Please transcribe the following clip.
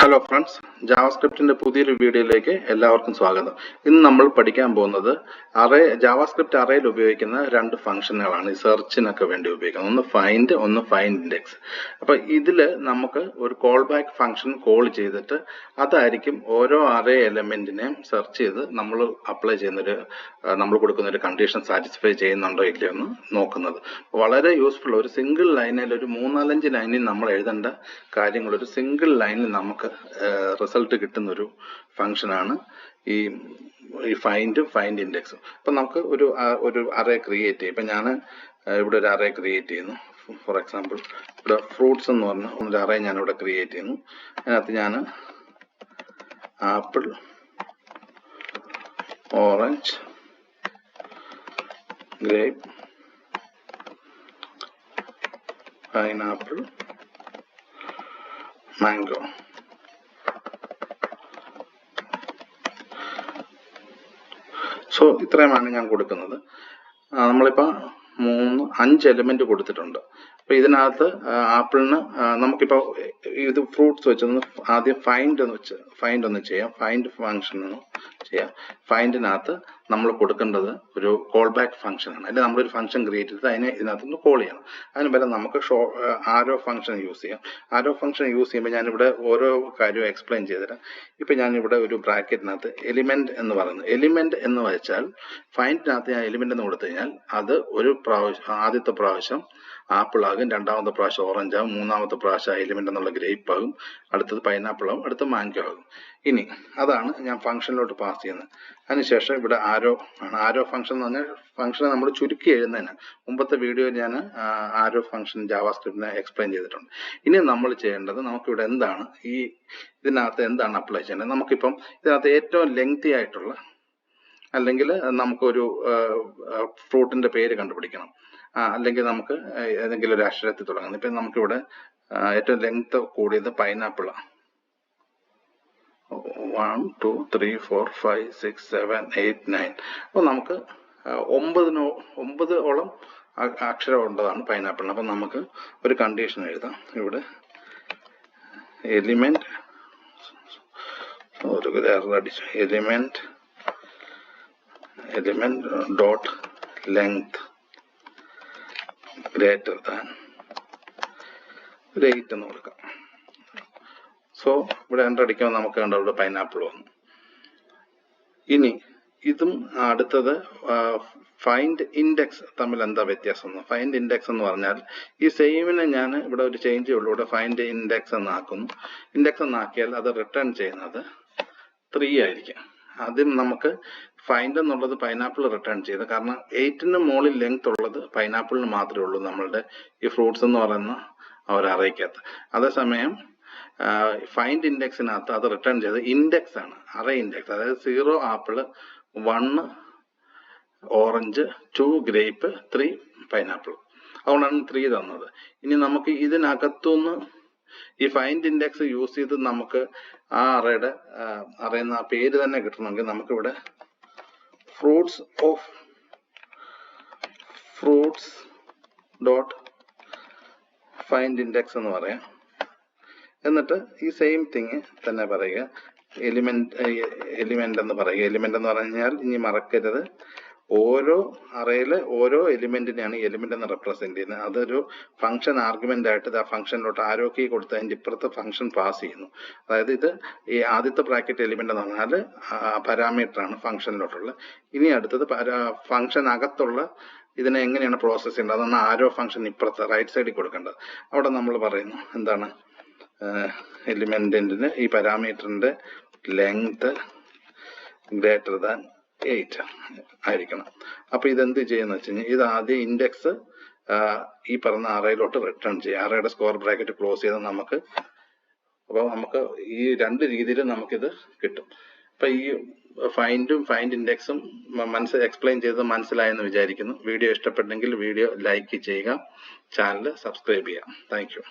Hello friends, JavaScript in the പുതിയൊരു വീഡിയോയിലേക്ക് എല്ലാവർക്കും സ്വാഗതം. ഇന്ന് നമ്മൾ പഠിക്കാൻ പോകുന്നത് JavaScript arrayയിൽ ഉപയോഗിക്കുന്ന രണ്ട് ഫംഗ്ഷനുകളാണ് ഈ സെർച്ചിനൊക്കെ വേണ്ടി ഉപയോഗിക്കുന്നത്. ഒന്ന് find, ഒന്ന് find index. അപ്പോൾ ഇതിൽ നമുക്ക് ഒരു callback ഫംഗ്ഷൻ കോൾ ചെയ്തിട്ട് അതായിരിക്കും ഓരോ array എലിമെന്റിനെയും സെർച്ച് ചെയ്ത് നമ്മൾ അപ്ലൈ ചെയ്യുന്ന നമ്മൾ കൊടുക്കുന്ന ഒരു കണ്ടീഷൻ സാറ്റിസ്ഫൈ ചെയ്യുന്നുണ്ടോ ഇല്ലയോ എന്ന് നോക്കുന്നത്. വളരെ യൂസ്ഫുൾ ഒരു സിംഗിൾ ലൈനിൽ ഒരു 3-4 ലൈനിൽ നമ്മൾ എഴുതേണ്ട കാര്യങ്ങൾ ഒരു സിംഗിൾ ലൈനിൽ നമുക്ക് റിസൾട്ട് കിട്ടുന്ന ഒരു ഫംഗ്ഷനാണ് ഈ ഫൈൻഡ് ഇൻഡെക്സും. അപ്പൊ നമുക്ക് ഒരു അറേ ക്രിയേറ്റ് ചെയ്യും. ഇപ്പൊ ഞാൻ ഇവിടെ ഒരു അറേ ക്രിയേറ്റ് ചെയ്യുന്നു. ഫോർ എക്സാമ്പിൾ ഇവിടെ ഫ്രൂട്ട്സ് എന്ന് പറഞ്ഞ ഒരു അറേ ഞാൻ ഇവിടെ ക്രിയേറ്റ് ചെയ്യുന്നു. അതിനകത്ത് ഞാൻ apple, orange, grape, pineapple, mango. So ഇത്രയുമാണ് ഞാൻ കൊടുക്കുന്നത്. നമ്മളിപ്പോൾ 5 എലിമെന്റ് കൊടുത്തിട്ടുണ്ട്. അപ്പൊ ഇതിനകത്ത് ആപ്പിളിന് നമുക്കിപ്പോൾ ഇത് ഫ്രൂട്ട്സ് വെച്ചൊന്ന് ആദ്യം ഫൈൻഡ് ഒന്ന് ചെയ്യാം. ഫൈൻഡ് ഫംഗ്ഷൻ ഒന്ന് ചെയ്യാം. ഫൈൻഡിനകത്ത് നമ്മൾ കൊടുക്കേണ്ടത് ഒരു കോൾ ബാക്ക് ഫംഗ്ഷനാണ്. അല്ലെങ്കിൽ നമ്മളൊരു ഫംഗ്ഷൻ ക്രിയേറ്റ് ചെയ്ത് അതിനെ ഇതിനകത്തൊന്ന് കോൾ ചെയ്യണം. അതിന് പകരം നമുക്ക് ആരോ ഫംഗ്ഷൻ യൂസ് ചെയ്യാം. ആരോ ഫംഗ്ഷൻ യൂസ് ചെയ്യുമ്പോൾ ഞാനിവിടെ ഓരോ കാര്യവും എക്സ്പ്ലെയിൻ ചെയ്തുതരാം. ഇപ്പൊ ഞാനിവിടെ ഒരു ബ്രാക്കറ്റിനകത്ത് എലിമെന്റ് എന്ന് പറയുന്നത്, എലിമെന്റ് എന്ന് വെച്ചാൽ ഫൈൻഡിനകത്ത് ഞാൻ എലിമെന്റ് എന്ന് കൊടുത്തു കഴിഞ്ഞാൽ അത് ഒരു പ്രാവശ്യം, ആദ്യത്തെ പ്രാവശ്യം ആപ്പിൾ ആകും, രണ്ടാമത്തെ പ്രാവശ്യം ഓറഞ്ച് ആകും, മൂന്നാമത്തെ പ്രാവശ്യം എലിമെന്റ് എന്നുള്ള ഗ്രേപ്പ് ആകും, അടുത്തത് പൈനാപ്പിൾ ആകും, അടുത്ത മാംഗോ ആകും. ഇനി അതാണ് ഞാൻ ഫംഗ്ഷനിലോട്ട് പാസ് ചെയ്യുന്നത്. അതിനുശേഷം ഇവിടെ ആരോ ഫംഗ്ഷൻ എന്ന് പറഞ്ഞാൽ ഫംഗ്ഷനെ നമ്മൾ ചുരുക്കി എഴുതുന്നതിന് മുമ്പത്തെ വീഡിയോയിൽ ഞാൻ ആരോ ഫംഗ്ഷൻ ജാവാസ്ക്രിപ്റ്റിനെ എക്സ്പ്ലെയിൻ ചെയ്തിട്ടുണ്ട്. ഇനി നമ്മൾ ചെയ്യേണ്ടത് നമുക്കിവിടെ ഇതിനകത്ത് എന്താണ് അപ്ലൈ ചെയ്യേണ്ടത്. നമുക്കിപ്പം ഇതിനകത്ത് ഏറ്റവും ലെങ്തി ആയിട്ടുള്ള അല്ലെങ്കിൽ നമുക്കൊരു ഫ്രൂട്ടിന്റെ പേര് കണ്ടുപിടിക്കണം, അല്ലെങ്കിൽ നമുക്ക് ഏതെങ്കിലും ഒരു അക്ഷരത്തിൽ തുടങ്ങുന്നത്. ഇപ്പം നമുക്കിവിടെ ഏറ്റവും ലെങ്ത് കൂടിയത് പൈനാപ്പിളാണ്. 1, 2, 3, 4, 5, 6, 7, 8, 9. അപ്പോൾ നമുക്ക് 9 അക്ഷരം ഉള്ളതാണ് പൈനാപ്പിളിന്. അപ്പം നമുക്ക് ഒരു കണ്ടീഷൻ എഴുതാം. ഇവിടെ element dot length greater than 8 എന്ന് കൊടുക്കാം. സോ ഇവിടെ എൻ്റർ അടിക്കുമ്പോൾ നമുക്ക് കണ്ട ഇവിടെ പൈനാപ്പിൾ വന്നു. ഇനി ഇതും അടുത്തത് ഫൈൻഡ് ഇൻഡെക്സ് തമ്മിൽ എന്താ വ്യത്യാസം? ഫൈൻഡ് ഇൻഡെക്സ് എന്ന് പറഞ്ഞാൽ ഈ സെയിമിനെ ഞാൻ ഇവിടെ ഒരു ചേഞ്ച് ഉള്ളൂ. ഇവിടെ ഫൈൻഡ് ഇൻഡെക്സ് എന്നാക്കുന്നു. ഇൻഡെക്സ് എന്നാക്കിയാൽ അത് റിട്ടേൺ ചെയ്യുന്നത് 3 ആയിരിക്കും. ആദ്യം നമുക്ക് ഫൈൻഡ് എന്നുള്ളത് പൈനാപ്പിൾ റിട്ടേൺ ചെയ്ത്, കാരണം 8ന് മുകളിൽ ലെങ്ത് ഉള്ളത് പൈനാപ്പിളിന് മാത്രമേ ഉള്ളൂ നമ്മളുടെ ഈ ഫ്രൂട്ട്സ് എന്ന് പറയുന്ന ഒരു അറേക്കകത്ത്. അതേസമയം ഫൈൻഡ് ഇൻഡെക്സിനകത്ത് അത് റിട്ടേൺ ചെയ്ത് ഇൻഡെക്സ് ആണ്, അറേ ഇൻഡെക്സ്. അതായത് 0 ആപ്പിൾ, 1 ഓറഞ്ച്, 2 ഗ്രേപ്പ്, 3 പൈനാപ്പിൾ. അതുകൊണ്ടാണ് 3 തന്നത്. ഇനി നമുക്ക് ഇതിനകത്തുനിന്ന് ഈ ഫൈൻഡ് ഇൻഡെക്സ് യൂസ് ചെയ്ത് നമുക്ക് ആ അറേന്ന് ആ പേര് തന്നെ കിട്ടണമെങ്കിൽ നമുക്കിവിടെ fruits ഡോട്ട് ഫൈൻഡ് ഇൻഡെക്സ് എന്ന് പറയാം. എന്നിട്ട് ഈ സെയിം തിങ് തന്നെ പറയുക, എലിമെന്റ് എന്ന് പറയുക. എലിമെന്റ് എന്ന് പറഞ്ഞാൽ ഇനി മറക്കരുത്, ഓരോ അറേയിലെ ഓരോ എലിമെന്റിനെയാണ് എലിമെന്റ് എന്ന് റെപ്രസെന്റ് ചെയ്യുന്നത്. അതൊരു ഫംഗ്ഷൻ ആർഗ്യുമെന്റ് ആയിട്ട് ആ ഫംഗ്ഷനിലോട്ട് ആരോ കീ കൊടുത്ത് അതിന്റെ ഇപ്പുറത്തെ ഫംഗ്ഷൻ പാസ് ചെയ്യുന്നു. അതായത് ഇത് ഈ ആദ്യത്തെ ബ്രാക്കറ്റ് എലിമെന്റ് എന്ന് പറഞ്ഞാൽ പാരാമീറ്റർ ആണ് ഫംഗ്ഷനിലോട്ടുള്ള. ഇനി അടുത്തത് ഫംഗ്ഷൻ അകത്തുള്ള ഇതിനെ എങ്ങനെയാണ് പ്രോസസ് ചെയ്യേണ്ടത്, അതാണ് ആരോ ഫംഗ്ഷൻ ഇപ്പുറത്തെ റൈറ്റ് സൈഡിൽ കൊടുക്കേണ്ടത്. അവിടെ നമ്മൾ പറയുന്നു എന്താണ്, എലിമെന്റിന് ഈ പാരാമീറ്ററിന്റെ ലെങ്ത് ഗ്രേറ്റർ ദാൻ 8 ആയിരിക്കണം. അപ്പൊ ഇതെന്ത് ചെയ്യുന്ന വെച്ച് കഴിഞ്ഞാൽ ഇത് ആദ്യം ഇൻഡെക്സ് ഈ പറഞ്ഞ അറേയിലോട്ട് റിട്ടേൺ ചെയ്യും. അറേയുടെ സ്ക്വയർ ബ്രാക്കറ്റ് ക്ലോസ് ചെയ്ത് നമുക്ക് ഈ 2 രീതിയിൽ നമുക്കിത് കിട്ടും. അപ്പൊ ഈ ഫൈൻഡ് ഇൻഡെക്സും എക്സ്പ്ലെയിൻ ചെയ്ത് മനസ്സിലായെന്ന് വിചാരിക്കുന്നു. വീഡിയോ ഇഷ്ടപ്പെട്ടെങ്കിൽ വീഡിയോ ലൈക്ക് ചെയ്യുക, ചാനൽ സബ്സ്ക്രൈബ് ചെയ്യാം. Thank you.